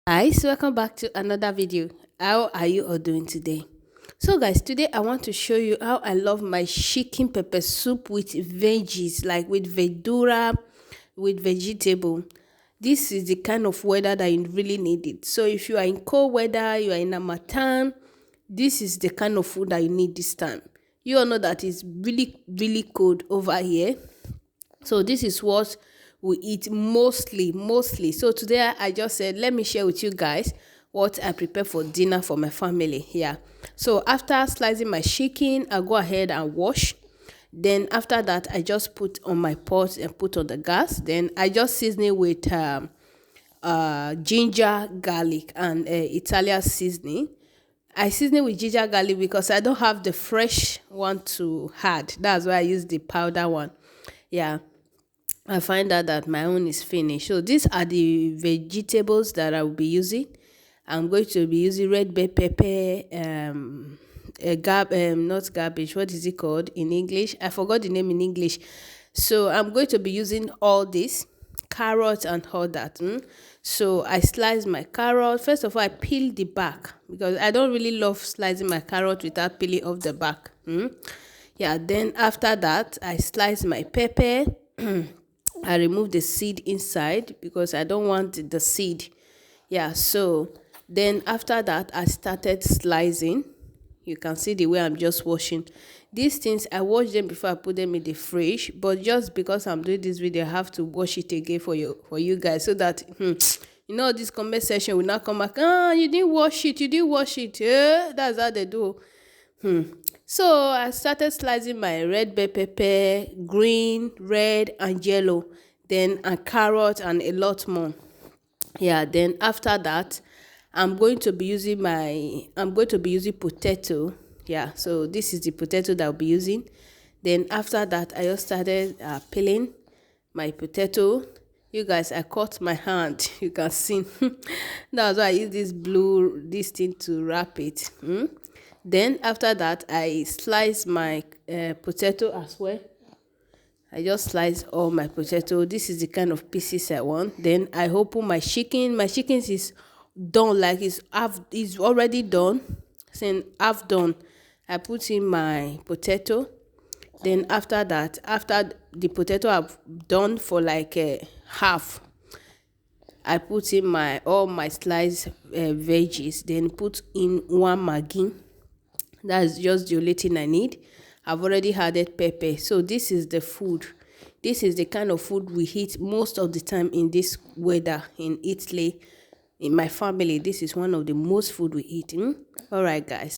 Guys, welcome back to another video. How are you all doing today? So guys, today I want to show you how I love my chicken pepper soup with veggies, like with verdura, with vegetable. This is the kind of weather that you really need it. So if you are in cold weather, you are in Harmattan, this is the kind of food that you need this time. You all know that it's really cold over here. So this is what we eat mostly. So today I just said, let me share with you guys what I prepare for dinner for my family. Yeah. So after slicing my chicken, I go ahead and wash. Then after that, I just put on my pot and put on the gas. Then I just season it with ginger, garlic, and Italian seasoning. I season it with ginger garlic because I don't have the fresh one to add. That's why I use the powder one. Yeah. I find out that my own is finished. So these are the vegetables that I will be using. I'm going to be using red bell pepper, not garbage. What is it called in English? I forgot the name in English. So I'm going to be using all this, carrots and all that. So I slice my carrot. First of all, I peel the back because I don't really love slicing my carrot without peeling off the back. Yeah. Then after that, I slice my pepper. I remove the seed inside because I don't want the seed. Yeah, so then after that, I started slicing. You can see the way I'm just washing. These things, I wash them before I put them in the fridge. But just because I'm doing this video, I have to wash it again for you guys. So that, this comment section will not come back. You didn't wash it. You didn't wash it. Yeah, that's how they do. So I started slicing my red bell pepper, green, red, and yellow, then a carrot and a lot more. Yeah, then after that, I'm going to be using potato. Yeah, so this is the potato that I'll be using. Then after that, I just started peeling my potato. You guys, I cut my hand. You can see. That's why I use this thing to wrap it. Then after that, I slice my potato as well. I just slice all my potato. This is the kind of pieces I want. Then I open my chicken. My chicken is done, like it's already done. Saying half done, I put in my potato. Then after that, after the potato I've done for like half, I put in all my sliced veggies. Then put in one Maggi. That's just the only thing I need. I've already added pepper. So this is the food. This is the kind of food we eat most of the time in this weather in Italy. In my family, this is one of the most food we eat. All right, guys.